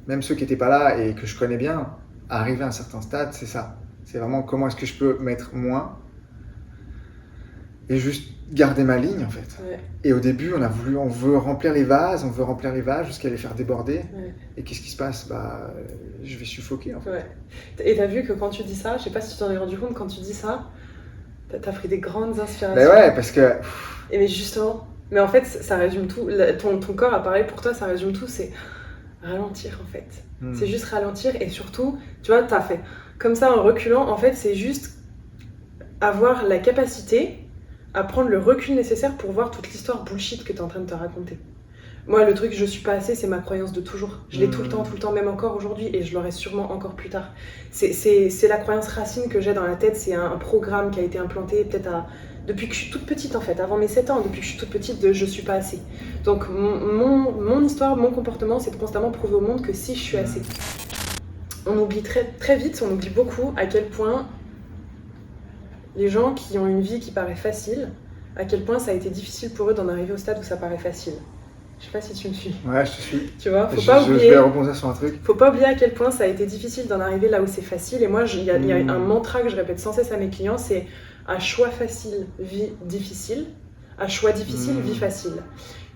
même ceux qui n'étaient pas là et que je connais bien, arriver à un certain stade, c'est ça. C'est vraiment comment est-ce que je peux mettre moins et juste garder ma ligne en fait. Ouais. Et au début, on veut remplir les vases jusqu'à les faire déborder. Ouais. Et qu'est-ce qui se passe? Je vais suffoquer en fait. Ouais. Et t'as vu que quand tu dis ça, je sais pas si tu t'en es rendu compte, quand tu dis ça, t'as pris des grandes inspirations. Mais ouais, parce que... Et mais justement, mais en fait, ça résume tout. Ton corps a parlé pour toi, ça résume tout, c'est ralentir en fait. C'est juste ralentir et surtout, tu vois, t'as fait comme ça en reculant, en fait, c'est juste avoir la capacité à prendre le recul nécessaire pour voir toute l'histoire bullshit que t'es en train de te raconter. Moi, le truc je suis pas assez, c'est ma croyance de toujours. Je l'ai tout le temps, même encore aujourd'hui, et je l'aurai sûrement encore plus tard. C'est la croyance racine que j'ai dans la tête, c'est un programme qui a été implanté peut-être depuis que je suis toute petite en fait, avant mes 7 ans, depuis que je suis toute petite, de je suis pas assez. Donc mon histoire, mon comportement, c'est de constamment prouver au monde que si je suis assez. On oublie très vite, on oublie beaucoup à quel point les gens qui ont une vie qui paraît facile, à quel point ça a été difficile pour eux d'en arriver au stade où ça paraît facile. Je sais pas si tu me suis. Ouais, je te suis. Tu vois, je vais rebondir sur un truc. Faut pas oublier à quel point ça a été difficile d'en arriver là où c'est facile. Et moi, il y a un mantra que je répète sans cesse à mes clients, c'est à choix facile, vie difficile. À choix difficile, vie facile.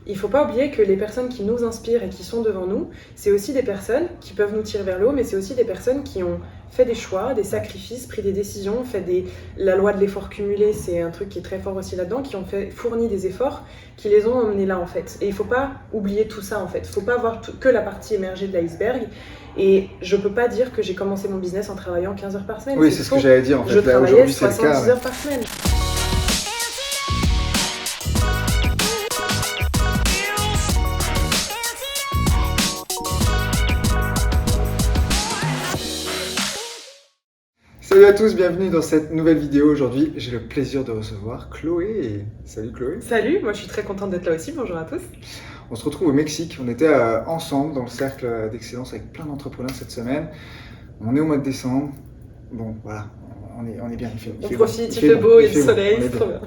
Il faut pas oublier que les personnes qui nous inspirent et qui sont devant nous, c'est aussi des personnes qui peuvent nous tirer vers le haut, mais c'est aussi des personnes qui ont fait des choix, des sacrifices, pris des décisions, la loi de l'effort cumulé, c'est un truc qui est très fort aussi là-dedans, qui ont fourni des efforts, qui les ont emmenés là en fait. Et il faut pas oublier tout ça en fait. Il faut pas voir que la partie émergée de l'iceberg. Et je peux pas dire que j'ai commencé mon business en travaillant 15 heures par semaine. Oui, c'est ce que j'allais dire en fait. Je travaillais 70 heures par semaine. Salut à tous, bienvenue dans cette nouvelle vidéo. Aujourd'hui, j'ai le plaisir de recevoir Chloé. Salut Chloé. Salut, moi je suis très contente d'être là aussi, bonjour à tous. On se retrouve au Mexique, on était ensemble dans le cercle d'excellence avec plein d'entrepreneurs cette semaine. On est au mois de décembre, bon voilà, on est bien, il fait beau, il y a du soleil, c'est trop bien.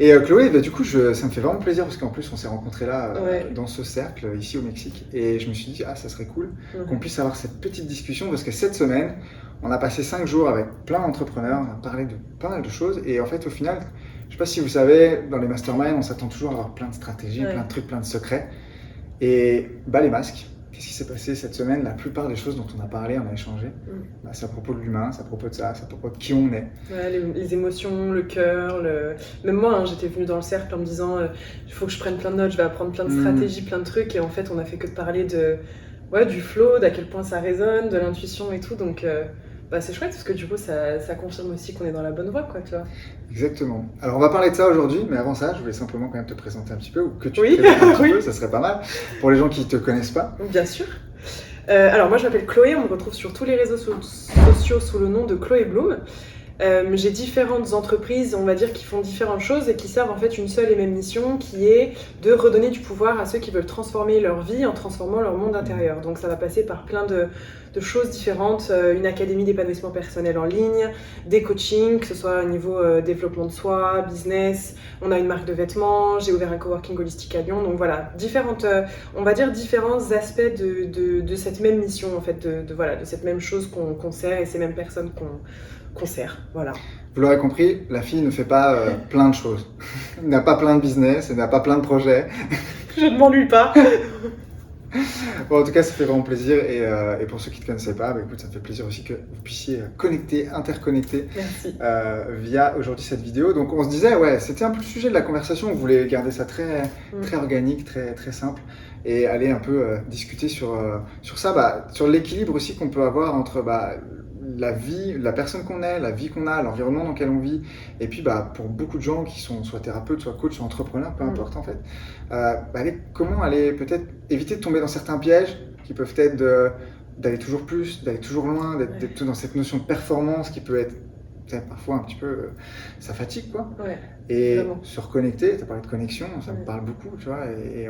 Et Chloé, du coup, ça me fait vraiment plaisir parce qu'en plus on s'est rencontrés là, dans ce cercle, ici au Mexique. Et je me suis dit, ça serait cool qu'on puisse avoir cette petite discussion parce que cette semaine, on a passé 5 jours avec plein d'entrepreneurs, on a parlé de pas mal de choses. Et en fait, au final, je sais pas si vous savez, dans les masterminds, on s'attend toujours à avoir plein de stratégies, plein de trucs, plein de secrets. Et les masques, qu'est-ce qui s'est passé cette semaine? La plupart des choses dont on a parlé, on a échangé, c'est à propos de l'humain, c'est à propos de ça, c'est à propos de qui on est. Ouais, les émotions, le cœur, même moi, j'étais venue dans le cercle en me disant il faut que je prenne plein de notes, je vais apprendre plein de stratégies, plein de trucs. Et en fait, on a fait que de parler du flow, d'à quel point ça résonne, de l'intuition et tout. Donc c'est chouette parce que du coup, ça confirme aussi qu'on est dans la bonne voie, quoi, tu vois. Exactement. Alors, on va parler de ça aujourd'hui, mais avant ça, je voulais simplement quand même te présenter un petit peu, ou que tu te présentes un petit peu, ça serait pas mal, pour les gens qui ne te connaissent pas. Bien sûr. Alors, moi, je m'appelle Chloé, on me retrouve sur tous les réseaux sociaux sous le nom de Chloé Bloom. J'ai différentes entreprises, on va dire, qui font différentes choses et qui servent en fait une seule et même mission, qui est de redonner du pouvoir à ceux qui veulent transformer leur vie en transformant leur monde intérieur. Donc ça va passer par plein de choses différentes, une académie d'épanouissement personnel en ligne, des coachings, que ce soit au niveau développement de soi, business, on a une marque de vêtements, j'ai ouvert un coworking holistique à Lyon, donc voilà, différents aspects de cette même mission en fait, de cette même chose qu'on sert et ces mêmes personnes qu'on sert, voilà. Vous l'aurez compris, la fille ne fait pas plein de choses. Elle n'a pas plein de business, elle n'a pas plein de projets. Je ne m'ennuie pas. Bon, en tout cas, ça fait vraiment plaisir. Et pour ceux qui ne te connaissaient pas, écoute, ça me fait plaisir aussi que vous puissiez interconnecter via aujourd'hui cette vidéo. Donc, on se disait, c'était un peu le sujet de la conversation. On voulait garder ça très organique, très, très simple. Et aller un peu discuter sur ça, sur l'équilibre aussi qu'on peut avoir entre la vie, la personne qu'on est, la vie qu'on a, l'environnement dans lequel on vit, et puis pour beaucoup de gens qui sont soit thérapeutes, soit coachs, soit entrepreneurs, peu importe en fait, comment aller peut-être éviter de tomber dans certains pièges qui peuvent être d'aller toujours plus, d'aller toujours loin, d'être dans cette notion de performance qui peut être parfois un petit peu, ça fatigue quoi. Et vraiment. Se reconnecter, tu as parlé de connexion, ça me parle beaucoup, tu vois, et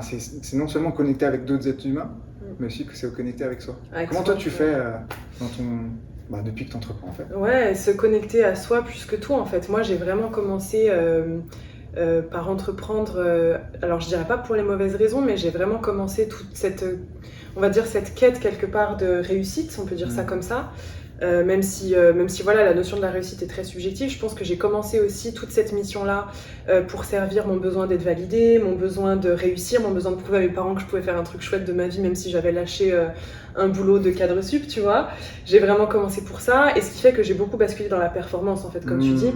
c'est non seulement connecter avec d'autres êtres humains, mais aussi que c'est connecter avec soi. Comment toi tu fais depuis que tu entreprends en fait? Ouais, se connecter à soi plus que tout en fait. Moi j'ai vraiment commencé par entreprendre, alors je dirais pas pour les mauvaises raisons, mais j'ai vraiment commencé toute cette, on va dire cette quête quelque part de réussite, on peut dire ça comme ça. Même si voilà, la notion de la réussite est très subjective, je pense que j'ai commencé aussi toute cette mission-là pour servir mon besoin d'être validée, mon besoin de réussir, mon besoin de prouver à mes parents que je pouvais faire un truc chouette de ma vie, même si j'avais lâché un boulot de cadre sup, tu vois. J'ai vraiment commencé pour ça, et ce qui fait que j'ai beaucoup basculé dans la performance, en fait, comme tu dis.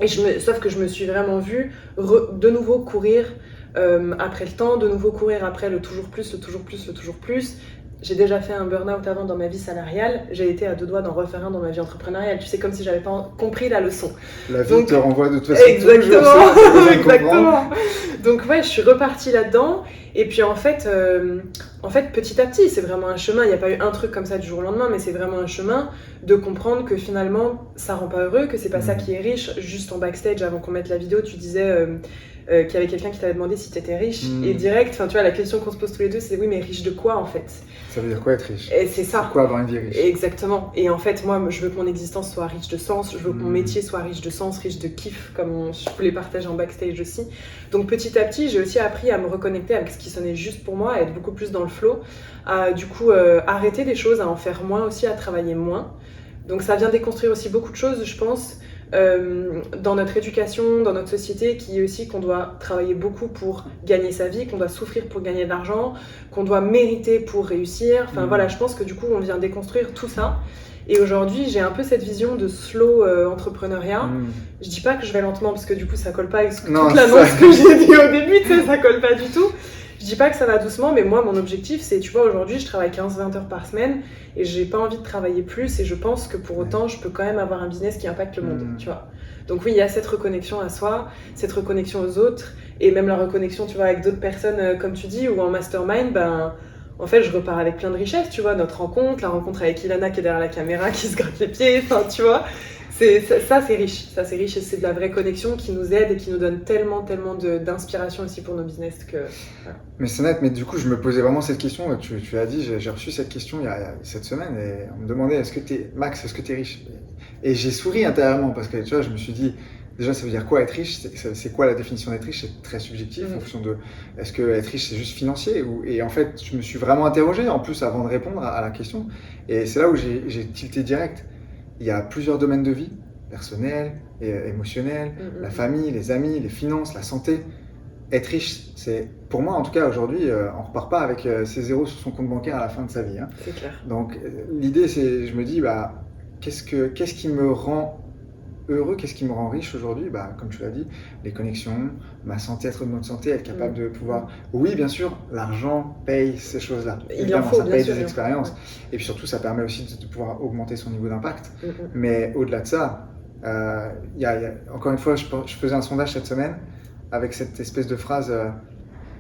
Et sauf que je me suis vraiment vue de nouveau courir après le temps, de nouveau courir après le toujours plus, le toujours plus, le toujours plus. J'ai déjà fait un burn-out avant dans ma vie salariale, j'ai été à 2 doigts d'en refaire un dans ma vie entrepreneuriale. Tu sais, comme si j'avais pas compris la leçon. La vie te renvoie de toute façon. Exactement, exactement. Donc ouais, je suis repartie là-dedans. Et puis en fait, petit à petit, c'est vraiment un chemin. Il n'y a pas eu un truc comme ça du jour au lendemain, mais c'est vraiment un chemin de comprendre que finalement, ça rend pas heureux, que c'est pas ça qui est riche. Juste en backstage, avant qu'on mette la vidéo, tu disais qu'il y avait quelqu'un qui t'avait demandé si t'étais riche. Et direct, enfin tu vois, la question qu'on se pose tous les deux, c'est oui, mais riche de quoi en fait? Ça veut dire quoi être riche? Et c'est ça. C'est quoi avoir une vie riche? Exactement. Et en fait, moi, je veux que mon existence soit riche de sens, je veux que mon métier soit riche de sens, riche de kiff, comme je voulais partager en backstage aussi. Donc petit à petit, j'ai aussi appris à me reconnecter avec ce qui sonnait juste pour moi, à être beaucoup plus dans le flow, à du coup arrêter des choses, à en faire moins aussi, à travailler moins. Donc ça vient déconstruire aussi beaucoup de choses, je pense, dans notre éducation, dans notre société, qui est aussi qu'on doit travailler beaucoup pour gagner sa vie, qu'on doit souffrir pour gagner de l'argent, qu'on doit mériter pour réussir. Enfin voilà, je pense que du coup on vient déconstruire tout ça. Et aujourd'hui j'ai un peu cette vision de slow entrepreneuriat. Je dis pas que je vais lentement parce que du coup ça colle pas avec toute l'annonce que j'ai dit au début, tu sais, ça colle pas du tout. Je dis pas que ça va doucement, mais moi, mon objectif, c'est, tu vois, aujourd'hui, je travaille 15-20 heures par semaine et j'ai pas envie de travailler plus et je pense que pour autant, je peux quand même avoir un business qui impacte le monde, tu vois. Donc oui, il y a cette reconnexion à soi, cette reconnexion aux autres et même la reconnexion, tu vois, avec d'autres personnes, comme tu dis, ou en mastermind, ben, en fait, je repars avec plein de richesses, tu vois, notre rencontre, la rencontre avec Ilana qui est derrière la caméra, qui se gratte les pieds, enfin, tu vois. Ça c'est riche et c'est de la vraie connexion qui nous aide et qui nous donne tellement d'inspiration aussi pour nos business que voilà. Mais c'est net, mais du coup je me posais vraiment cette question, tu l'as dit, j'ai reçu cette question il y a cette semaine et on me demandait Max, est-ce que t'es riche? Et j'ai souri intérieurement parce que tu vois, je me suis dit déjà ça veut dire quoi être riche, c'est quoi la définition d'être riche, c'est très subjectif en fonction de est-ce que être riche c'est juste financier et en fait je me suis vraiment interrogé en plus avant de répondre à la question et c'est là où j'ai tilté direct. Il y a plusieurs domaines de vie, personnel, et émotionnel, la famille, les amis, les finances, la santé. Être riche, c'est, pour moi en tout cas aujourd'hui, on ne repart pas avec ses zéros sur son compte bancaire à la fin de sa vie. Hein. C'est clair. Donc l'idée c'est, je me dis, bah, qu'est-ce qui me rend heureux, qu'est-ce qui me rend riche aujourd'hui? Bah, comme tu l'as dit, les connexions, ma santé, être de bonne santé, être capable de pouvoir... Oui, bien sûr, l'argent paye ces choses-là. Évidemment, ça paye des expériences. Ouais. Et puis surtout, ça permet aussi de pouvoir augmenter son niveau d'impact. Mais au-delà de ça, encore une fois, je faisais un sondage cette semaine avec cette espèce de phrase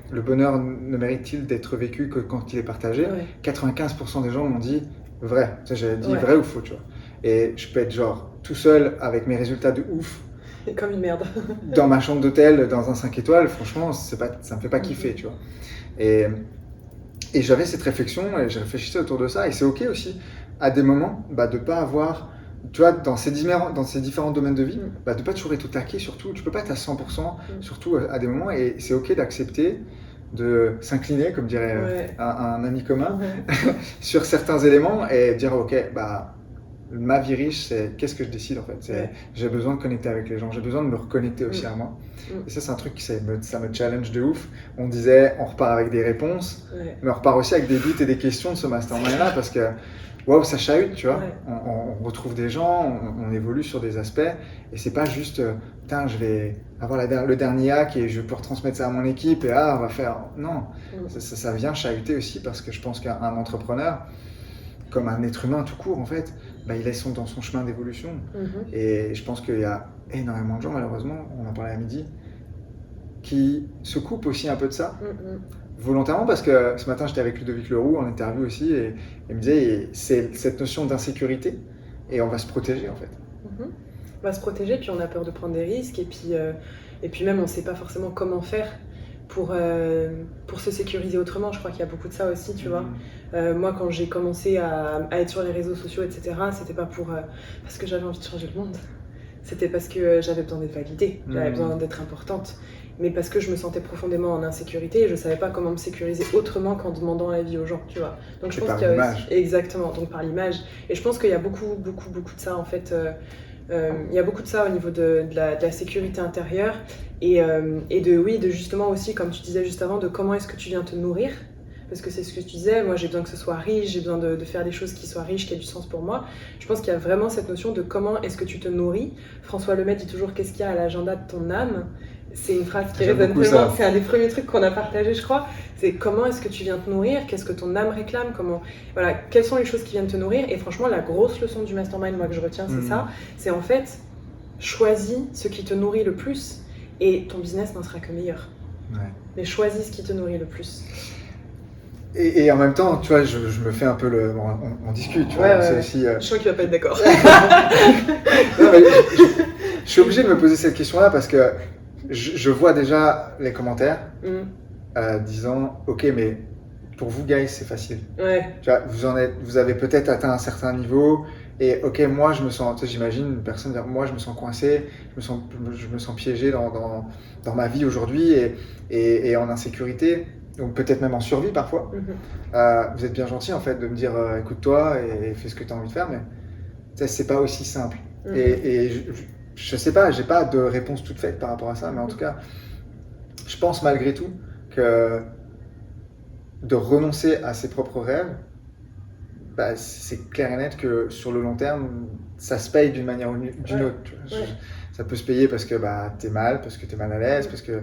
le bonheur ne mérite-t-il d'être vécu que quand il est partagé? 95% des gens m'ont dit vrai. J'avais dit vrai ou faux, tu vois. Et je peux être genre tout seul avec mes résultats de ouf. Comme une merde. Dans ma chambre d'hôtel, dans un 5 étoiles, franchement, ça me fait pas kiffer, tu vois. Et j'avais cette réflexion et je réfléchissais autour de ça. Et c'est ok aussi, à des moments, de pas avoir, tu vois, dans ces différents domaines de vie, de pas toujours être au taquet, surtout. Tu peux pas être à 100%, surtout à des moments. Et c'est ok d'accepter de s'incliner, comme dirait un ami commun, sur certains éléments et dire ok, ma vie riche, c'est qu'est-ce que je décide en fait. J'ai besoin de connecter avec les gens, j'ai besoin de me reconnecter aussi à moi. Et ça, c'est un truc ça me challenge de ouf. On disait, on repart avec des réponses, mais on repart aussi avec des doutes et des questions de ce mastermind-là parce que waouh, ça chahute, tu vois. On retrouve des gens, on évolue sur des aspects et c'est pas juste putain, je vais avoir le dernier hack et je vais pouvoir transmettre ça à mon équipe et on va faire. Non, ça vient chahuter aussi parce que je pense qu'un entrepreneur, comme un être humain tout court en fait, il est dans son chemin d'évolution. Et je pense qu'il y a énormément de gens, malheureusement, on en parlait à midi, qui se coupent aussi un peu de ça, volontairement, parce que ce matin j'étais avec Ludovic Leroux en interview aussi, et il me disait, c'est cette notion d'insécurité, et on va se protéger en fait. On va se protéger, puis on a peur de prendre des risques, et puis même on ne sait pas forcément comment faire pour se sécuriser autrement. Je crois qu'il y a beaucoup de ça aussi, tu vois. Moi, quand j'ai commencé à être sur les réseaux sociaux, etc., c'était pas parce que j'avais envie de changer le monde. c'était parce que j'avais besoin d'être validée, j'avais besoin d'être importante, mais parce que je me sentais profondément en insécurité et je savais pas comment me sécuriser autrement qu'en demandant l'avis aux gens, tu vois. Donc je pense qu'il y a aussi... Exactement, donc par l'image. Et je pense qu'il y a beaucoup de ça en fait. Il y a beaucoup de ça au niveau de la sécurité intérieure et de justement aussi, comme tu disais juste avant, de comment est-ce que tu viens te nourrir. Parce que c'est ce que tu disais, moi j'ai besoin que ce soit riche, j'ai besoin de faire des choses qui soient riches, qui aient du sens pour moi. Je pense qu'il y a vraiment cette notion de comment est-ce que tu te nourris. François Lemay dit toujours qu'est-ce qu'il y a à l'agenda de ton âme. C'est une phrase qui résonne tellement, c'est un des premiers trucs qu'on a partagé je crois. C'est comment est-ce que tu viens te nourrir, qu'est-ce que ton âme réclame, voilà, quelles sont les choses qui viennent te nourrir. Et franchement la grosse leçon du mastermind moi que je retiens c'est ça, c'est en fait choisis ce qui te nourrit le plus et ton business n'en sera que meilleur. Mais choisis ce qui te nourrit le plus. Et en même temps, tu vois, je me fais un peu le... Bon, on discute, tu vois. C'est aussi, Je sens qu'il va pas être d'accord. Non, mais je suis obligé de me poser cette question-là parce que je vois déjà les commentaires disant « Ok, mais pour vous, guys, c'est facile. Tu vois, vous avez peut-être atteint un certain niveau et ok, moi, je me sens... Tu sais, j'imagine une personne dire « Moi, je me sens coincé, je me sens piégé dans ma vie aujourd'hui et en insécurité. » Donc peut-être même en survie parfois. Vous êtes bien gentil en fait de me dire écoute-toi et fais ce que tu as envie de faire, mais c'est pas aussi simple. Et je sais pas, j'ai pas de réponse toute faite par rapport à ça, mais en tout cas, je pense malgré tout que de renoncer à ses propres rêves, bah, c'est clair et net que sur le long terme, ça se paye d'une manière ou d'une autre. Tu vois. Ça peut se payer parce que bah, tu es mal, parce que tu es mal à l'aise, parce que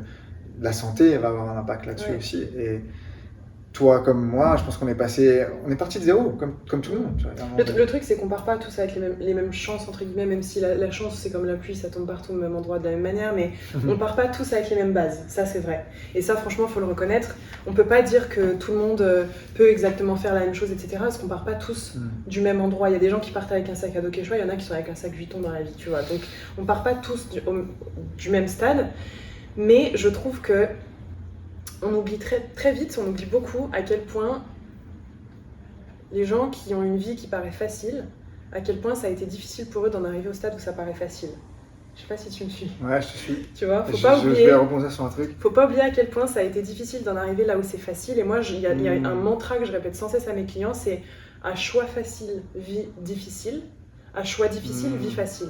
la santé va avoir un impact là-dessus aussi. Et toi comme moi, je pense qu'on est parti de zéro, comme tout le monde. Le truc, c'est qu'on part pas tous avec les mêmes chances, entre guillemets, même si la chance, c'est comme la pluie, ça tombe partout au même endroit de la même manière, mais on part pas tous avec les mêmes bases, ça c'est vrai. Et ça, franchement, il faut le reconnaître. On peut pas dire que tout le monde peut exactement faire la même chose, etc., parce qu'on part pas tous du même endroit. Il y a des gens qui partent avec un sac à dos Quechua, il y en a qui sont avec un sac Vuitton dans la vie, tu vois. Donc, on part pas tous du même stade. Mais je trouve que on oublie très vite, on oublie beaucoup à quel point les gens qui ont une vie qui paraît facile, à quel point ça a été difficile pour eux d'en arriver au stade où ça paraît facile. Je sais pas si tu me suis. Ouais, je te suis. Tu vois, je vais rebondir sur un truc. Faut pas oublier à quel point ça a été difficile d'en arriver là où c'est facile. Et moi, il y a un mantra que je répète sans cesse à mes clients, c'est à choix facile, vie difficile. À choix difficile, vie facile.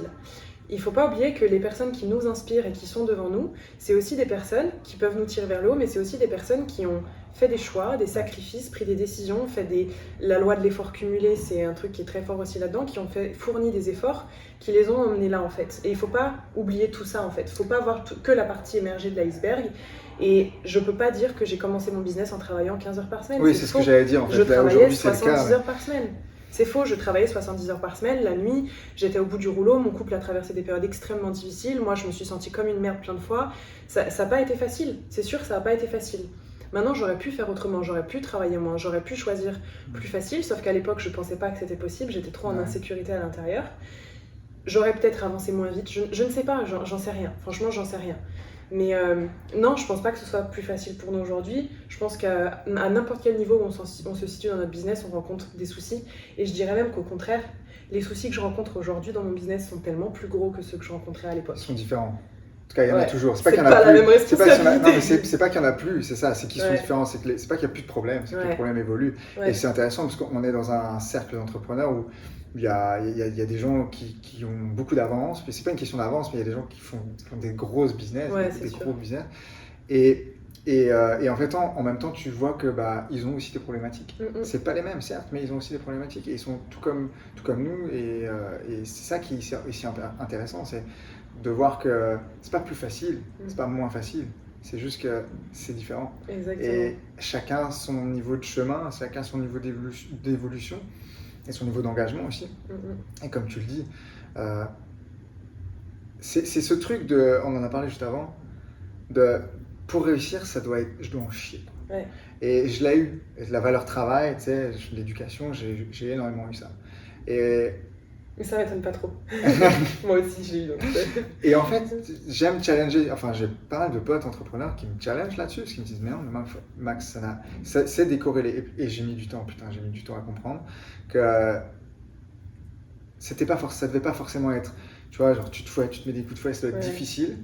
Il ne faut pas oublier que les personnes qui nous inspirent et qui sont devant nous, c'est aussi des personnes qui peuvent nous tirer vers le haut, mais c'est aussi des personnes qui ont fait des choix, des sacrifices, pris des décisions, la loi de l'effort cumulé, c'est un truc qui est très fort aussi là-dedans, qui ont fourni des efforts, qui les ont emmenés là en fait. Et il ne faut pas oublier tout ça en fait. Il ne faut pas voir que la partie émergée de l'iceberg. Et je ne peux pas dire que j'ai commencé mon business en travaillant 15 heures par semaine. Oui, c'est ce que j'allais dire en fait. Je travaillais 70 heures par semaine. C'est faux, je travaillais 70 heures par semaine, la nuit, j'étais au bout du rouleau, mon couple a traversé des périodes extrêmement difficiles, moi je me suis sentie comme une merde plein de fois, ça n'a pas été facile, c'est sûr, ça n'a pas été facile. Maintenant j'aurais pu faire autrement, j'aurais pu travailler moins, j'aurais pu choisir plus facile, sauf qu'à l'époque je pensais pas que c'était possible, j'étais trop en insécurité à l'intérieur. J'aurais peut-être avancé moins vite, je ne sais pas, j'en sais rien, franchement j'en sais rien. Mais non, je pense pas que ce soit plus facile pour nous aujourd'hui. Je pense qu'à n'importe quel niveau où on se situe dans notre business, on rencontre des soucis. Et je dirais même qu'au contraire, les soucis que je rencontre aujourd'hui dans mon business sont tellement plus gros que ceux que je rencontrais à l'époque. Ils sont différents. En tout cas, il y en a toujours. C'est pas qu'il y en a plus. La même responsabilité. C'est pas qu'il y en a plus, c'est ça. C'est qu'ils sont différents. C'est pas qu'il y a plus de problèmes, c'est que les problèmes évoluent. Et c'est intéressant parce qu'on est dans un cercle d'entrepreneurs où il y a des gens qui ont beaucoup d'avance. C'est pas une question d'avance, mais il y a des gens qui font des grosses business, des gros business. Et en fait, en même temps, tu vois que ils ont aussi des problématiques. C'est pas les mêmes, certes, mais ils ont aussi des problématiques. Et ils sont tout comme nous. Et c'est ça qui est aussi intéressant, c'est de voir que c'est pas plus facile, c'est pas moins facile. C'est juste que c'est différent. Exactement. Et chacun son niveau de chemin, chacun son niveau d'évolution et son niveau d'engagement aussi. Et comme tu le dis, c'est ce truc on en a parlé juste avant, pour réussir, ça doit être, je dois en chier. Ouais. Et je l'ai eu. Et la valeur travail, tu sais, l'éducation, j'ai énormément eu ça. Mais ça m'étonne pas trop. Moi aussi, j'ai eu. Donc. Et en fait, j'aime challenger. Enfin, j'ai pas mal de potes entrepreneurs qui me challengent là-dessus, parce qu'ils me disent, mais non, Max, c'est décorrélé. Et j'ai mis du temps, j'ai mis du temps à comprendre que ça devait pas forcément être Tu vois, genre tu te fouettes, tu te mets des coups de fouet, ça doit être difficile.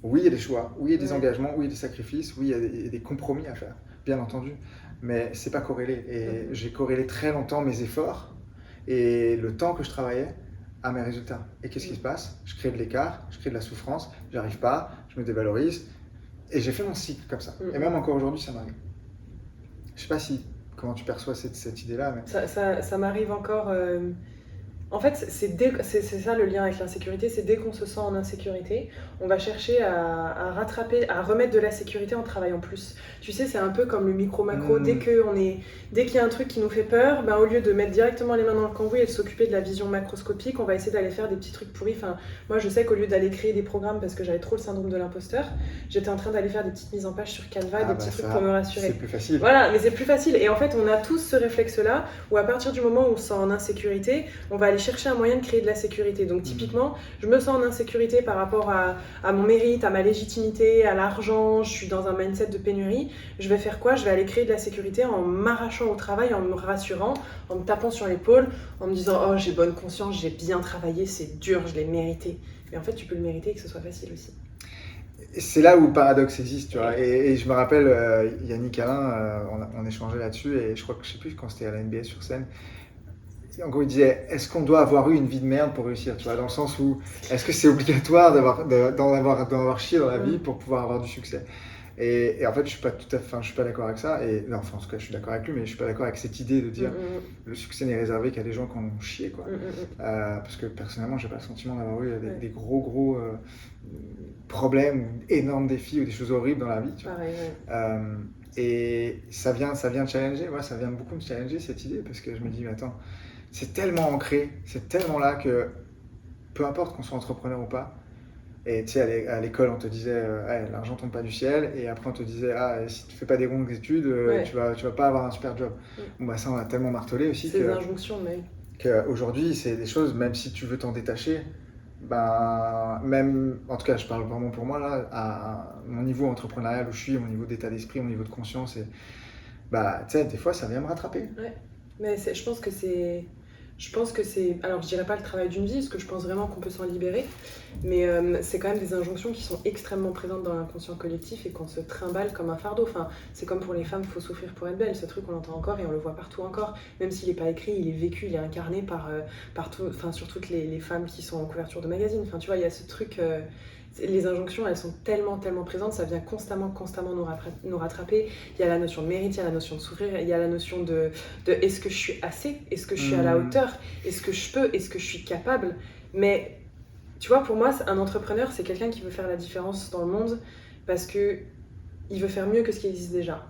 Oui, il y a des choix, oui, il y a des engagements, oui, il y a des sacrifices, oui, il y a des compromis à faire, bien entendu. Mais c'est pas corrélé. Et j'ai corrélé très longtemps mes efforts et le temps que je travaillais à mes résultats. Et qu'est-ce qui se passe? Je crée de l'écart, je crée de la souffrance, j'arrive pas, je me dévalorise. Et j'ai fait mon cycle comme ça. Et même encore aujourd'hui, ça m'arrive. Je sais pas comment tu perçois cette idée-là. Mais... Ça m'arrive encore. En fait, c'est ça le lien avec l'insécurité, c'est dès qu'on se sent en insécurité, on va chercher à rattraper, à remettre de la sécurité en travaillant plus. Tu sais, c'est un peu comme le micro-macro, dès qu'il y a un truc qui nous fait peur, ben, au lieu de mettre directement les mains dans le cambouis et de s'occuper de la vision macroscopique, on va essayer d'aller faire des petits trucs pourris. Enfin, moi, je sais qu'au lieu d'aller créer des programmes parce que j'avais trop le syndrome de l'imposteur, j'étais en train d'aller faire des petites mises en page sur Canva, des petits trucs pour me rassurer. C'est plus facile. Voilà, mais c'est plus facile. Et en fait, on a tous ce réflexe-là, où à partir du moment où on se sent en insécurité, on va aller chercher un moyen de créer de la sécurité. Donc typiquement, je me sens en insécurité par rapport à mon mérite, à ma légitimité, à l'argent, je suis dans un mindset de pénurie. Je vais faire quoi? Je vais aller créer de la sécurité en m'arrachant au travail, en me rassurant, en me tapant sur l'épaule, en me disant « Oh, j'ai bonne conscience, j'ai bien travaillé, c'est dur, je l'ai mérité. » Mais en fait, tu peux le mériter et que ce soit facile aussi. C'est là où le paradoxe existe, tu vois. Et je me rappelle, Yannick Alain, on échangeait là-dessus, et je crois que je sais plus quand c'était à la NBA sur scène. En gros, il disait, est-ce qu'on doit avoir eu une vie de merde pour réussir, tu vois, dans le sens où, est-ce que c'est obligatoire d'en avoir chié dans la vie pour pouvoir avoir du succès? Et en fait, je suis pas d'accord avec ça. Et non, enfin, en tout cas, je suis d'accord avec lui, mais je suis pas d'accord avec cette idée de dire le succès n'est réservé qu'à des gens qui en ont chié, quoi. Parce que personnellement, j'ai pas le sentiment d'avoir eu des gros problèmes ou énormes défis ou des choses horribles dans la vie, tu vois. Et ça vient challenger, moi, ça vient beaucoup me challenger cette idée, parce que je me dis, mais attends, c'est tellement ancré, c'est tellement là que peu importe qu'on soit entrepreneur ou pas. Et tu sais, à l'école, on te disait l'argent tombe pas du ciel, et après on te disait si tu fais pas des longues études, tu vas pas avoir un super job. Bon, bah ça, on a tellement martelé aussi. C'est des injonctions, mais. Qu'aujourd'hui, c'est des choses, même si tu veux t'en détacher, ben, même, en tout cas, je parle vraiment pour moi, là, à mon niveau entrepreneurial où je suis, mon niveau d'état d'esprit, mon niveau de conscience, et bah, tu sais, des fois, ça vient me rattraper. Ouais, mais je pense que c'est. Alors je dirais pas le travail d'une vie, parce que je pense vraiment qu'on peut s'en libérer, mais c'est quand même des injonctions qui sont extrêmement présentes dans l'inconscient collectif et qu'on se trimballe comme un fardeau. Enfin, c'est comme pour les femmes, il faut souffrir pour être belle. Ce truc, on l'entend encore et on le voit partout encore. Même s'il n'est pas écrit, il est vécu, il est incarné sur toutes les femmes qui sont en couverture de magazines. Enfin, tu vois, il y a ce truc... les injonctions, elles sont tellement présentes, ça vient constamment nous rattraper. Il y a la notion de mérite, il y a la notion de souffrir, il y a la notion de est-ce que je suis assez, est-ce que je suis à la hauteur, est-ce que je peux, est-ce que je suis capable. Mais tu vois, pour moi, un entrepreneur, c'est quelqu'un qui veut faire la différence dans le monde parce qu'il veut faire mieux que ce qui existe déjà.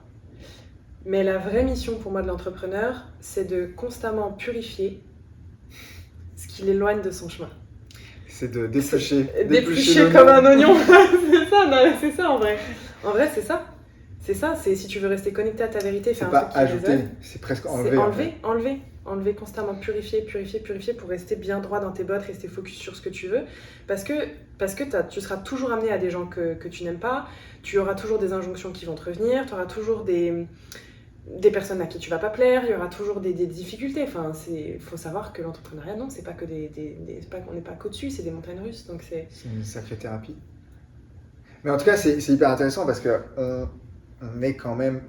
Mais la vraie mission pour moi de l'entrepreneur, c'est de constamment purifier ce qui l'éloigne de son chemin. C'est de déplucher. Déplucher comme un oignon. C'est ça en vrai. En vrai, c'est ça. C'est ça, c'est si tu veux rester connecté à ta vérité, faire un truc qui résonne. C'est presque enlever. Enlever constamment, purifier pour rester bien droit dans tes bottes, rester focus sur ce que tu veux. Parce que tu seras toujours amené à des gens que tu n'aimes pas, tu auras toujours des injonctions qui vont te revenir, tu auras toujours des personnes à qui tu vas pas plaire, il y aura toujours des difficultés. Enfin, faut savoir que l'entrepreneuriat, non, c'est pas que on n'est pas qu'au-dessus, c'est des montagnes russes. Donc c'est une sacrée thérapie. Mais en tout cas, c'est hyper intéressant parce que on est quand même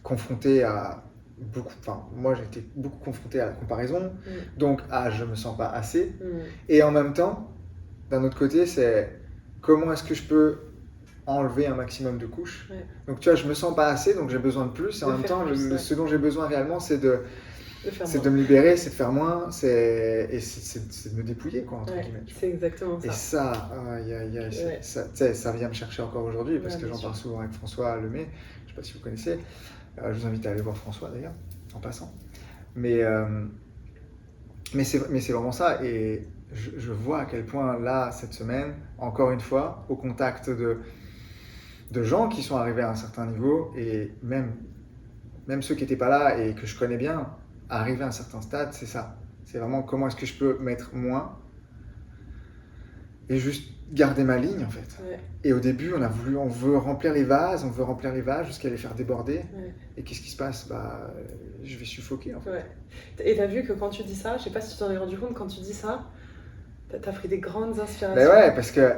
confronté à beaucoup. Enfin, moi, j'ai été beaucoup confronté à la comparaison, donc je me sens pas assez. Et en même temps, d'un autre côté, c'est comment est-ce que je peux enlever un maximum de couches. Donc tu vois, je me sens pas assez, donc j'ai besoin de plus. Et en même temps, ce dont j'ai besoin réellement, c'est de me libérer, c'est de faire moins, c'est de me dépouiller, quoi, entre guillemets. C'est exactement ça. Et ça vient me chercher encore aujourd'hui, parce que j'en parle souvent avec François Lemay. Je sais pas si vous connaissez. Je vous invite à aller voir François d'ailleurs, en passant. Mais c'est vraiment ça. Et je vois à quel point là, cette semaine, encore une fois, au contact de gens qui sont arrivés à un certain niveau, et même ceux qui n'étaient pas là et que je connais bien, arriver à un certain stade, c'est ça. C'est vraiment comment est-ce que je peux mettre moins et juste garder ma ligne, en fait. Et au début, on veut remplir les vases jusqu'à les faire déborder. Et qu'est-ce qui se passe? Je vais suffoquer, en fait. Et t'as vu que quand tu dis ça, je sais pas si tu t'en es rendu compte, quand tu dis ça, T'as pris des grandes inspirations. Mais ouais, parce que...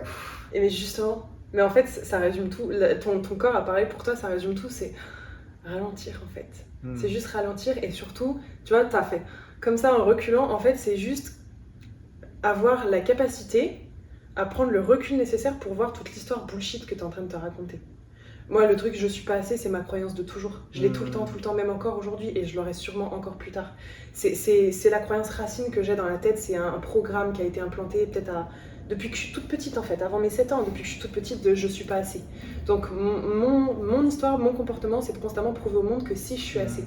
Et mais justement, mais en fait, ça résume tout. Ton corps a parlé pour toi, ça résume tout, c'est ralentir en fait. C'est juste ralentir et surtout, tu vois, t'as fait comme ça en reculant, en fait, c'est juste avoir la capacité à prendre le recul nécessaire pour voir toute l'histoire bullshit que t'es en train de te raconter. Moi, le truc je suis pas assez, c'est ma croyance de toujours. Je l'ai tout le temps, même encore aujourd'hui, et je l'aurai sûrement encore plus tard. C'est la croyance racine que j'ai dans la tête, c'est un programme qui a été implanté peut-être depuis que je suis toute petite en fait, avant mes 7 ans, depuis que je suis toute petite, de je suis pas assez. Donc mon histoire, mon comportement, c'est de constamment prouver au monde que si je suis assez.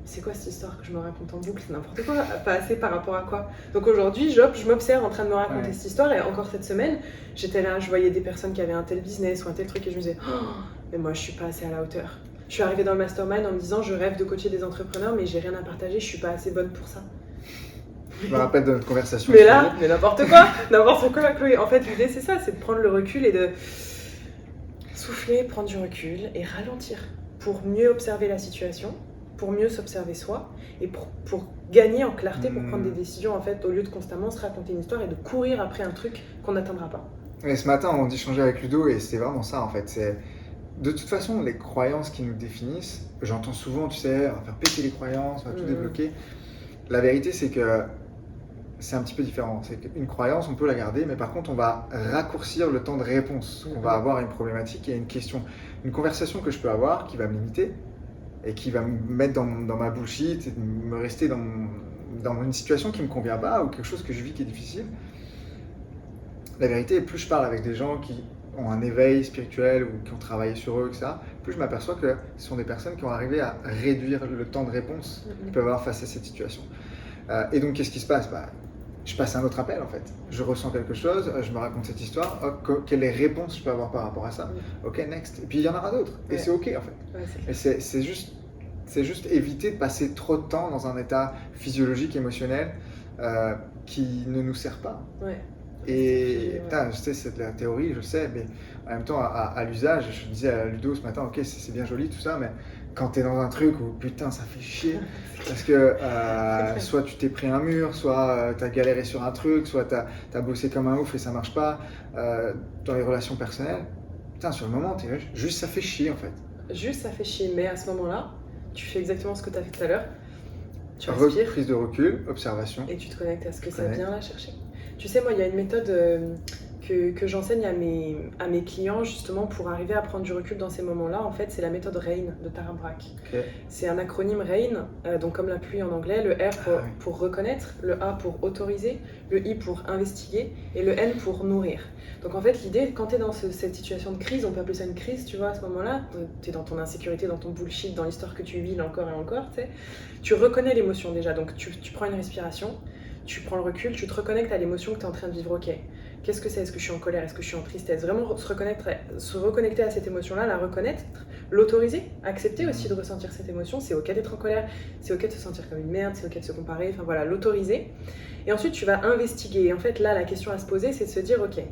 C'est quoi cette histoire que je me raconte en boucle? C'est n'importe quoi, pas assez par rapport à quoi? Donc aujourd'hui, je m'observe en train de me raconter cette histoire, et encore cette semaine, j'étais là, je voyais des personnes qui avaient un tel business ou un tel truc, et je me disais, oh, mais moi je suis pas assez à la hauteur. Je suis arrivée dans le mastermind en me disant, je rêve de coacher des entrepreneurs, mais j'ai rien à partager, je suis pas assez bonne pour ça. Je me rappelle de notre conversation. Mais là, mais n'importe quoi, Chloé. En fait, l'idée c'est ça, c'est de prendre le recul et de souffler, prendre du recul et ralentir pour mieux observer la situation, pour mieux s'observer soi et pour gagner en clarté, pour prendre des décisions en fait, au lieu de constamment se raconter une histoire et de courir après un truc qu'on n'atteindra pas. Et ce matin, on échangeait avec Ludo et c'était vraiment ça en fait. C'est de toute façon les croyances qui nous définissent. J'entends souvent, tu sais, on va faire péter les croyances, on va tout débloquer. La vérité, c'est que c'est un petit peu différent. C'est qu'une croyance, on peut la garder, mais par contre, on va raccourcir le temps de réponse. On va avoir une problématique et une question, une conversation que je peux avoir qui va me limiter et qui va me mettre dans ma bullshit et me rester dans une situation qui ne me convient pas ou quelque chose que je vis qui est difficile. La vérité, plus je parle avec des gens qui ont un éveil spirituel ou qui ont travaillé sur eux, etc., plus je m'aperçois que ce sont des personnes qui ont arrivé à réduire le temps de réponse qu'ils peuvent avoir face à cette situation. Et donc, qu'est-ce qui se passe? Je passe à un autre appel en fait. Je ressens quelque chose, je me raconte cette histoire, quelles réponses je peux avoir par rapport à ça? Ok, next. Et puis il y en aura d'autres. Et c'est ok en fait. Et c'est juste éviter de passer trop de temps dans un état physiologique, émotionnel qui ne nous sert pas. Et putain, je sais, c'est de la théorie, je sais, mais en même temps, à l'usage, je disais à Ludo ce matin, ok, c'est bien joli tout ça, mais quand t'es dans un truc où putain, ça fait chier, parce que soit tu t'es pris un mur, soit t'as galéré sur un truc, soit t'as bossé comme un ouf et ça marche pas, dans les relations personnelles, putain, sur le moment, juste ça fait chier en fait. Juste ça fait chier, mais à ce moment-là, tu fais exactement ce que t'as fait tout à l'heure, tu respires. Prise de recul, observation. Et tu te connectes à ce que ça vient là chercher. Tu sais, moi, il y a une méthode que j'enseigne à mes clients justement pour arriver à prendre du recul dans ces moments-là. En fait, c'est la méthode RAIN de Tara Brach. C'est un acronyme RAIN, donc comme la pluie en anglais, le R pour reconnaître, le A pour autoriser, le I pour investiguer et le N pour nourrir. Donc en fait, l'idée, quand tu es dans cette situation de crise, on peut appeler ça une crise, tu vois, à ce moment-là, tu es dans ton insécurité, dans ton bullshit, dans l'histoire que tu vis encore et encore, tu sais. Tu reconnais l'émotion déjà, donc tu prends une respiration, tu prends le recul, tu te reconnectes à l'émotion que tu es en train de vivre. Ok, qu'est-ce que c'est? Est-ce que je suis en colère? Est-ce que je suis en tristesse? Vraiment se reconnecter à cette émotion-là, la reconnaître, l'autoriser, accepter aussi de ressentir cette émotion. C'est ok d'être en colère, c'est ok de se sentir comme une merde, c'est ok de se comparer, enfin voilà, l'autoriser. Et ensuite, tu vas investiguer. Et en fait, là, la question à se poser, c'est de se dire, ok,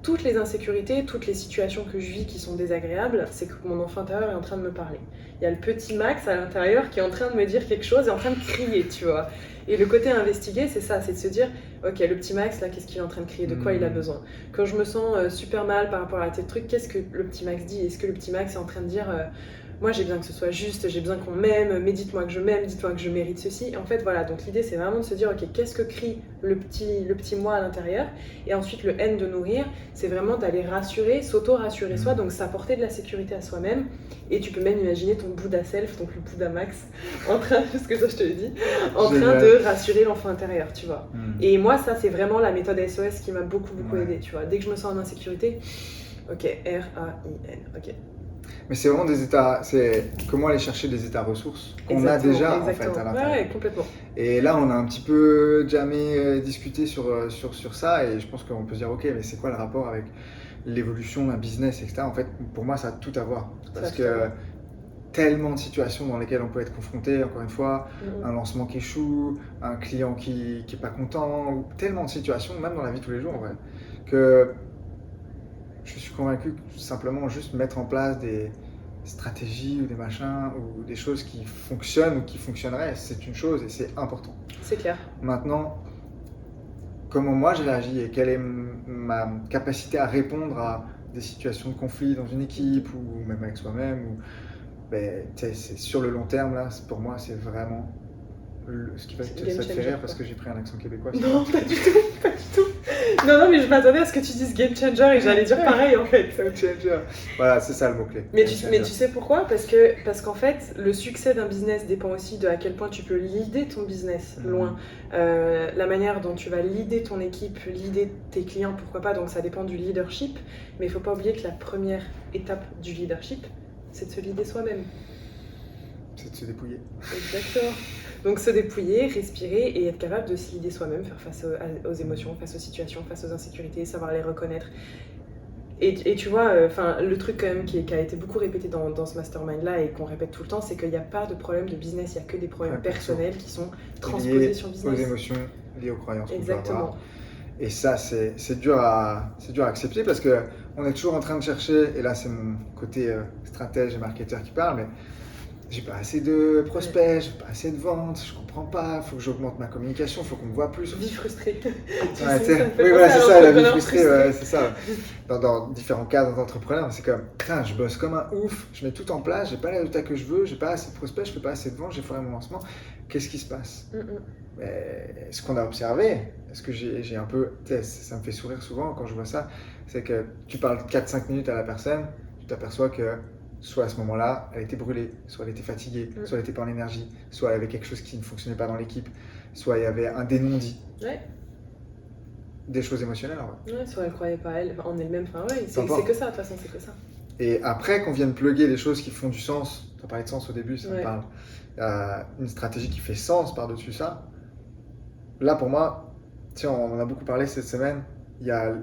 toutes les insécurités, toutes les situations que je vis qui sont désagréables, c'est que mon enfant intérieur est en train de me parler. Il y a le petit Max à l'intérieur qui est en train de me dire quelque chose et en train de crier, tu vois. Et le côté investiguer, c'est ça, c'est de se dire, ok, le petit Max, là, qu'est-ce qu'il est en train de crier? De quoi il a besoin? Quand je me sens super mal par rapport à tel truc, qu'est-ce que le petit Max dit? Est-ce que le petit Max est en train de dire, moi j'ai besoin que ce soit juste, j'ai besoin qu'on m'aime, mais dites-moi que je m'aime, dites-moi que je mérite ceci. Et en fait, voilà, donc l'idée, c'est vraiment de se dire, ok, qu'est-ce que crie le petit moi à l'intérieur? Et ensuite, le N de nourrir, c'est vraiment d'aller rassurer, s'auto-rassurer soi, donc s'apporter de la sécurité à soi-même. Et tu peux même imaginer ton Bouddha self, donc le Bouddha Max, en train, parce que ça je te l'ai dit, en train de rassurer l'enfant intérieur, tu vois. Et moi, ça, c'est vraiment la méthode SOS qui m'a beaucoup aidé, tu vois. Dès que je me sens en insécurité, ok, R-A-I-N, ok. Mais c'est vraiment des états, c'est comment aller chercher des états ressources qu'on a déjà en fait à l'intérieur. Ouais, complètement. Et là, on a un petit peu jamais discuté sur ça et je pense qu'on peut se dire, ok, mais c'est quoi le rapport avec l'évolution d'un business, etc. En fait, pour moi, ça a tout à voir. Parce que tellement de situations dans lesquelles on peut être confronté, encore une fois, un lancement qui échoue, un client qui est pas content, ou tellement de situations, même dans la vie de tous les jours, en vrai, que je suis convaincu que simplement juste mettre en place des stratégies ou des machins ou des choses qui fonctionnent ou qui fonctionneraient, c'est une chose et c'est important. C'est clair. Maintenant, comment moi je réagis et quelle est ma capacité à répondre à des situations de conflit dans une équipe ou même avec soi-même. Ben, c'est sur le long terme, là, pour moi, c'est vraiment ce qui va te faire rire parce que j'ai pris un accent québécois. Non, pas du tout, pas du tout. Non, mais je m'attendais à ce que tu dises game changer et j'allais dire pareil en fait. Game changer. Voilà, c'est ça le mot-clé. Mais tu sais pourquoi? Parce qu'en fait, le succès d'un business dépend aussi de à quel point tu peux leader ton business loin. La manière dont tu vas leader ton équipe, leader tes clients, pourquoi pas, donc ça dépend du leadership. Mais il ne faut pas oublier que la première étape du leadership, c'est de se leader soi-même. C'est de se dépouiller. Exactement. Donc se dépouiller, respirer et être capable de se leader soi-même, faire face aux émotions, face aux situations, face aux insécurités, savoir les reconnaître. Et tu vois, le truc quand même qui a été beaucoup répété dans ce mastermind-là et qu'on répète tout le temps, c'est qu'il n'y a pas de problème de business, il n'y a que des problèmes personnels qui sont transposés sur business. Aux émotions, liées aux croyances. Exactement. Et ça, c'est dur à accepter parce qu'on est toujours en train de chercher, et là c'est mon côté stratège et marketeur qui parle, mais j'ai pas assez de prospects, j'ai pas assez de ventes, je comprends pas, faut que j'augmente ma communication, faut qu'on me voit plus. Vie frustrée. Oui, voilà, c'est ça, la vie frustrée, ouais, c'est ça. Dans différents cas d'entrepreneur, c'est comme, putain, je bosse comme un ouf, je mets tout en place, j'ai pas les résultats que je veux, j'ai pas assez de prospects, je fais pas assez de ventes, j'ai foiré mon lancement. Qu'est-ce qui se passe? Mais ce qu'on a observé, ce que j'ai un peu, ça me fait sourire souvent quand je vois ça, c'est que tu parles 4-5 minutes à la personne, tu t'aperçois que soit à ce moment-là, elle était brûlée, soit elle était fatiguée, soit elle était pas en énergie, soit elle avait quelque chose qui ne fonctionnait pas dans l'équipe, soit il y avait un dénon-dit. Ouais. Des choses émotionnelles, en vrai. Ouais, soit elle croyait pas en elle-même, c'est que ça, de toute façon, c'est que ça. Et après qu'on vienne plugger des choses qui font du sens, tu as parlé de sens au début, ça me parle, une stratégie qui fait sens par-dessus ça, là pour moi, tiens, on en a beaucoup parlé cette semaine, il y a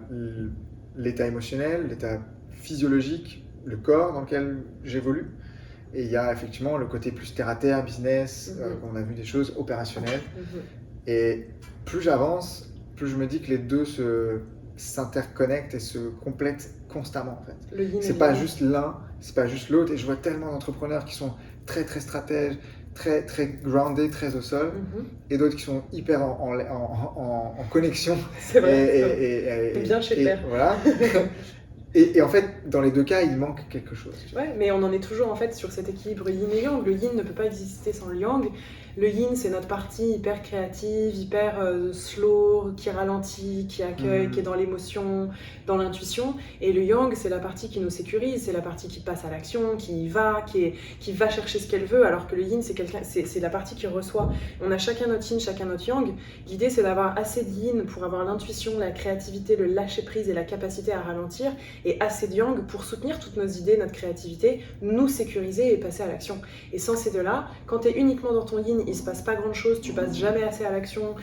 l'état émotionnel, l'état physiologique, le corps dans lequel j'évolue. Et il y a effectivement le côté plus terre-à-terre, business, on a vu des choses opérationnelles. Et plus j'avance, plus je me dis que les deux s'interconnectent et se complètent constamment en fait. C'est pas juste l'un, c'est pas juste l'autre. Et je vois tellement d'entrepreneurs qui sont très très stratèges, très très grounded, très au sol, et d'autres qui sont hyper en connexion. C'est vrai. Et bien chez Père. Voilà. Et en fait, dans les deux cas, il manque quelque chose. Ouais, mais on en est toujours en fait sur cet équilibre yin et yang. Le yin ne peut pas exister sans le yang. Le yin, c'est notre partie hyper créative, hyper slow, qui ralentit, qui accueille, qui est dans l'émotion, dans l'intuition. Et le yang, c'est la partie qui nous sécurise, c'est la partie qui passe à l'action, qui va chercher ce qu'elle veut. Alors que le yin, c'est la partie qui reçoit. On a chacun notre yin, chacun notre yang. L'idée, c'est d'avoir assez de yin pour avoir l'intuition, la créativité, le lâcher prise et la capacité à ralentir, et assez de yang pour soutenir toutes nos idées, notre créativité, nous sécuriser et passer à l'action. Et sans ces deux-là, quand tu es uniquement dans ton yin, il se passe pas grand-chose, tu passes jamais assez à l'action,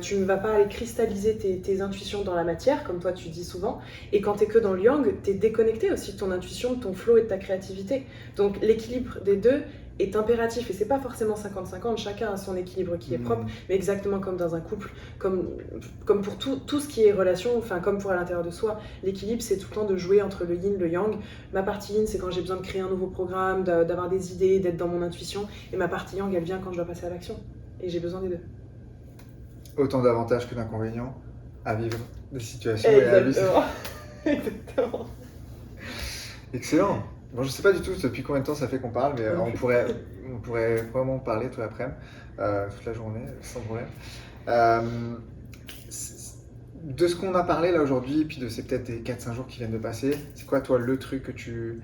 tu ne vas pas aller cristalliser tes intuitions dans la matière, comme toi tu dis souvent, et quand tu es que dans le yang, tu es déconnecté aussi de ton intuition, de ton flow et de ta créativité. Donc l'équilibre des deux est impératif, et c'est pas forcément 50-50, chacun a son équilibre qui est propre, mais exactement comme dans un couple, comme pour tout ce qui est relation, enfin comme pour à l'intérieur de soi, l'équilibre c'est tout le temps de jouer entre le yin, le yang. Ma partie yin, c'est quand j'ai besoin de créer un nouveau programme, d'avoir des idées, d'être dans mon intuition, et ma partie yang, elle vient quand je dois passer à l'action, et j'ai besoin des deux. Autant d'avantages que d'inconvénients à vivre des situations et à vivre. Exactement. Excellent. Bon, je sais pas du tout depuis combien de temps ça fait qu'on parle, mais on pourrait vraiment parler toute l'après-midi, toute la journée, sans problème. De ce qu'on a parlé là aujourd'hui, puis de ces peut-être des 4-5 jours qui viennent de passer, c'est quoi toi le truc que tu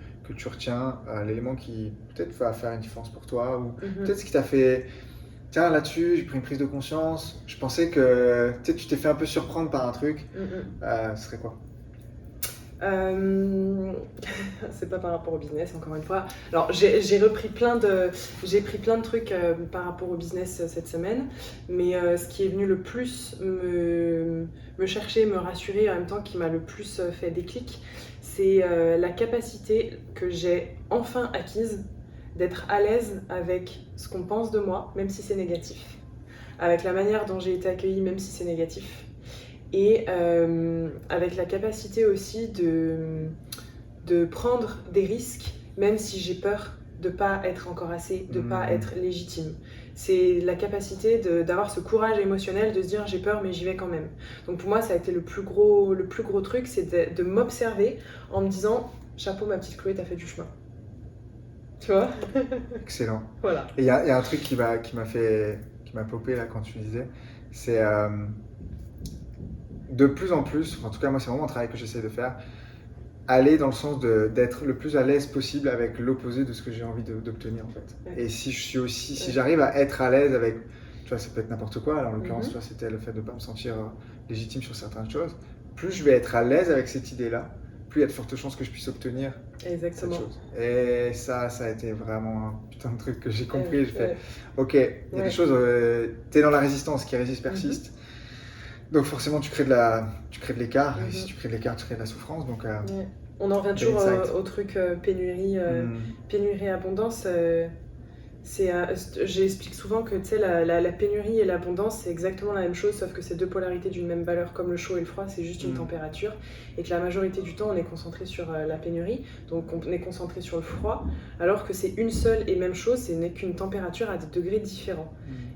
retiens, l'élément qui peut-être va faire une différence pour toi, ou peut-être ce qui t'a fait, tiens là-dessus j'ai pris une prise de conscience, je pensais que tu t'es fait un peu surprendre par un truc, ce serait quoi? C'est pas par rapport au business, encore une fois. Alors j'ai pris plein de trucs par rapport au business cette semaine, mais ce qui est venu le plus me chercher, me rassurer, en même temps qui m'a le plus fait déclic, c'est la capacité que j'ai enfin acquise d'être à l'aise avec ce qu'on pense de moi, même si c'est négatif, avec la manière dont j'ai été accueillie, même si c'est négatif, et avec la capacité aussi de prendre des risques, même si j'ai peur de pas être encore assez, de pas être légitime. C'est la capacité d'avoir ce courage émotionnel de se dire j'ai peur mais j'y vais quand même. Donc pour moi ça a été le plus gros truc, c'est de m'observer en me disant chapeau ma petite Chloé, t'as fait du chemin. Tu vois? Excellent. Voilà. Et il y a un truc qui m'a popé là quand tu disais, c'est de plus en plus, en tout cas moi c'est vraiment un travail que j'essaie de faire, aller dans le sens d'être le plus à l'aise possible avec l'opposé de ce que j'ai envie d'obtenir en fait. Ouais. Et si j'arrive à être à l'aise avec, tu vois, ça peut être n'importe quoi, alors en l'occurrence, tu vois, c'était le fait de ne pas me sentir légitime sur certaines choses, plus je vais être à l'aise avec cette idée-là, plus il y a de fortes chances que je puisse obtenir cette chose. Et ça a été vraiment un putain de truc que j'ai compris. J'ai fait, ok, il y a des choses, t'es dans la résistance, qui résiste persiste. Donc forcément, tu crées de l'écart, et si tu crées de l'écart, tu crées de la souffrance. Donc, on en revient toujours au truc pénurie, abondance. J'explique souvent que la pénurie et l'abondance, c'est exactement la même chose, sauf que c'est deux polarités d'une même valeur, comme le chaud et le froid, c'est juste une température. Et que la majorité du temps, on est concentré sur la pénurie, donc on est concentré sur le froid, alors que c'est une seule et même chose, ce n'est qu'une température à des degrés différents.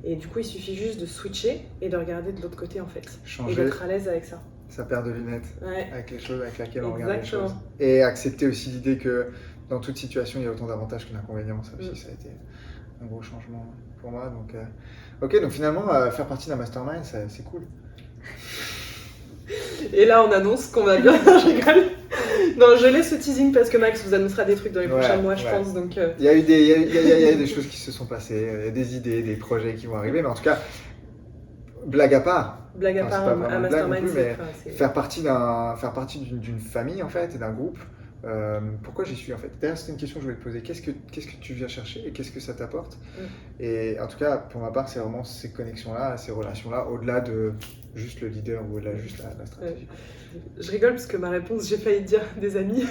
Et du coup, il suffit juste de switcher et de regarder de l'autre côté en fait. Changer et d'être à l'aise avec ça. Sa paire de lunettes avec les choses avec lesquelles on regarde les choses. Exactement. Et accepter aussi l'idée que dans toute situation, il y a autant d'avantages que d'inconvénients. Ça aussi, ça a été un gros changement pour moi. Donc, ok, donc finalement, faire partie d'un mastermind, c'est cool. Et là, on annonce qu'on va bien. Je rigole. Non, je laisse ce teasing parce que Max vous annoncera des trucs dans les prochains mois, je pense. Donc, il y a eu des choses qui se sont passées, il y a des idées, des projets qui vont arriver, mais en tout cas, blague à part. Un mastermind, c'est faire partie d'une famille en fait, et d'un groupe. Pourquoi j'y suis en fait? D'ailleurs, c'était une question que je voulais te poser. Qu'est-ce que tu viens chercher et qu'est-ce que ça t'apporte? Et en tout cas, pour ma part, c'est vraiment ces connexions-là, ces relations-là, au-delà de juste le leader ou au-delà juste la stratégie. Je rigole parce que ma réponse, j'ai failli dire des amis.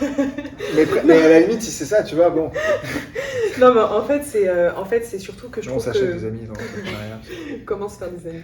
mais à la limite, si c'est ça, tu vois, bon. Non, mais en fait, c'est surtout que je trouve que... On s'achète des amis dans l'entrepreneuriat. Comment se faire des amis?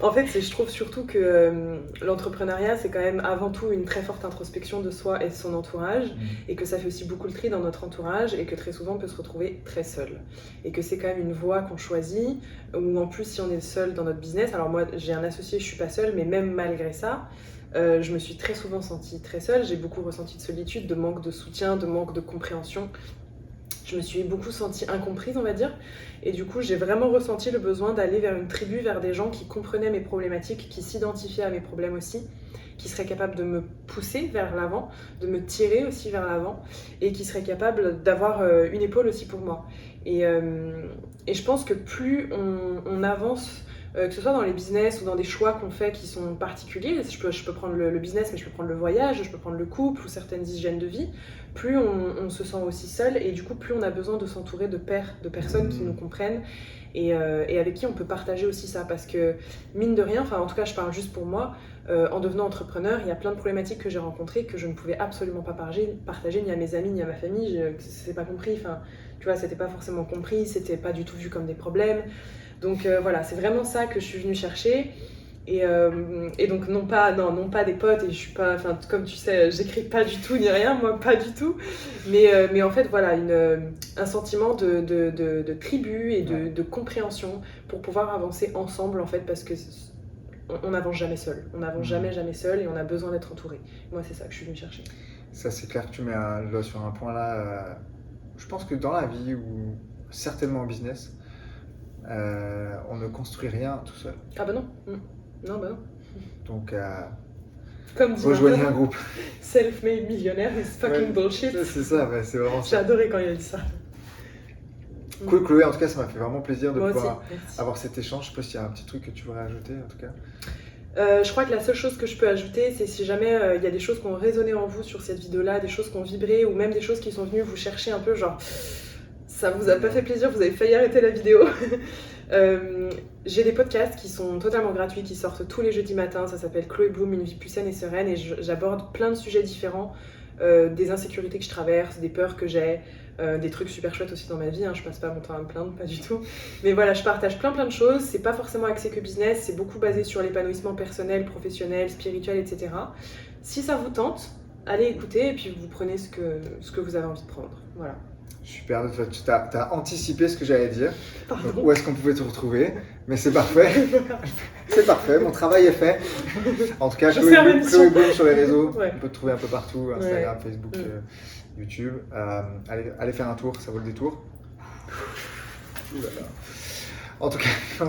En fait, je trouve surtout que l'entrepreneuriat, c'est quand même avant tout une très forte introspection de soi et de son entourage, et que ça fait aussi beaucoup le tri dans notre entourage, et que très souvent, on peut se retrouver très seul. Et que c'est quand même une voie qu'on choisit, où en plus, si on est seul dans notre business, alors moi, j'ai un associé, je suis pas seule, mais même malgré ça, je me suis très souvent sentie très seule, j'ai beaucoup ressenti de solitude, de manque de soutien, de manque de compréhension. Je me suis beaucoup sentie incomprise, on va dire, et du coup j'ai vraiment ressenti le besoin d'aller vers une tribu, vers des gens qui comprenaient mes problématiques, qui s'identifiaient à mes problèmes aussi, qui seraient capables de me pousser vers l'avant, de me tirer aussi vers l'avant, et qui seraient capables d'avoir une épaule aussi pour moi. Et je pense que plus on avance, que ce soit dans les business ou dans des choix qu'on fait qui sont particuliers, je peux prendre le business, mais je peux prendre le voyage, je peux prendre le couple ou certaines hygiènes de vie, plus on se sent aussi seul, et du coup plus on a besoin de s'entourer de pairs, de personnes qui nous comprennent et avec qui on peut partager aussi ça, parce que mine de rien, enfin en tout cas je parle juste pour moi, en devenant entrepreneur, il y a plein de problématiques que j'ai rencontrées que je ne pouvais absolument pas partager ni à mes amis ni à ma famille, c'est pas compris, enfin tu vois, c'était pas forcément compris, c'était pas du tout vu comme des problèmes. Donc voilà, c'est vraiment ça que je suis venue chercher. Et donc non pas des potes, et je suis pas, enfin comme tu sais, j'écris pas du tout ni rien, moi pas du tout. Mais en fait voilà, un sentiment de tribu et de compréhension pour pouvoir avancer ensemble en fait, parce que on n'avance jamais seul. On n'avance jamais seul, et on a besoin d'être entouré. Moi c'est ça que je suis venue chercher. Ça c'est clair que tu mets le doigt sur un point là. Je pense que dans la vie, ou certainement en business, on ne construit rien tout seul. Ah bah non. Non, bah non. Donc, comme dit rejoignez un groupe. Self-made millionnaire is fucking bullshit. C'est ça, c'est vraiment ça. J'ai adoré quand il a dit ça. Cool Chloé, en tout cas ça m'a fait vraiment plaisir de pouvoir aussi, avoir cet échange. Je sais pas s'il y a un petit truc que tu voudrais ajouter en tout cas. Je crois que la seule chose que je peux ajouter, c'est si jamais il y a des choses qui ont résonné en vous sur cette vidéo-là, des choses qui ont vibré, ou même des choses qui sont venues vous chercher un peu, genre ça vous a pas fait plaisir, vous avez failli arrêter la vidéo. J'ai des podcasts qui sont totalement gratuits, qui sortent tous les jeudis matins. Ça s'appelle Chloé Bloom, une vie plus saine et sereine, et j'aborde plein de sujets différents, des insécurités que je traverse, des peurs que j'ai, des trucs super chouettes aussi dans ma vie, hein. Je passe pas mon temps à me plaindre, pas du tout, mais voilà, je partage plein de choses. C'est pas forcément axé que business, c'est beaucoup basé sur l'épanouissement personnel, professionnel, spirituel, etc. Si ça vous tente, allez écouter, et puis vous prenez ce que vous avez envie de prendre, voilà. Super, tu as anticipé ce que j'allais dire. Pardon. Donc, où est-ce qu'on pouvait te retrouver? Mais c'est parfait. C'est parfait, mon travail est fait. En tout cas, Chloé Bloom sur les réseaux. Ouais. On peut te trouver un peu partout, Instagram, ouais. Facebook, YouTube. Allez faire un tour, ça vaut le détour. Ouh là là. En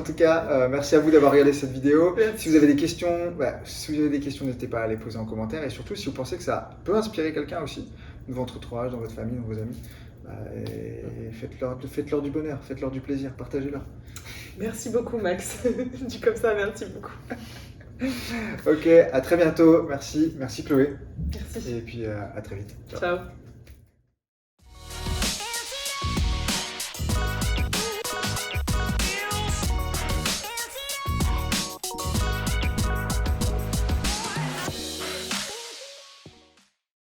tout cas, merci à vous d'avoir regardé cette vidéo. Merci. Si vous avez des questions, n'hésitez pas à les poser en commentaire. Et surtout, si vous pensez que ça peut inspirer quelqu'un aussi, dans votre entourage, dans votre famille, dans vos amis, faites-leur du bonheur, faites-leur du plaisir, partagez-leur. Merci beaucoup, Max. Dit comme ça, merci beaucoup. Ok, à très bientôt. Merci Chloé. Merci. Et puis à très vite. Ciao.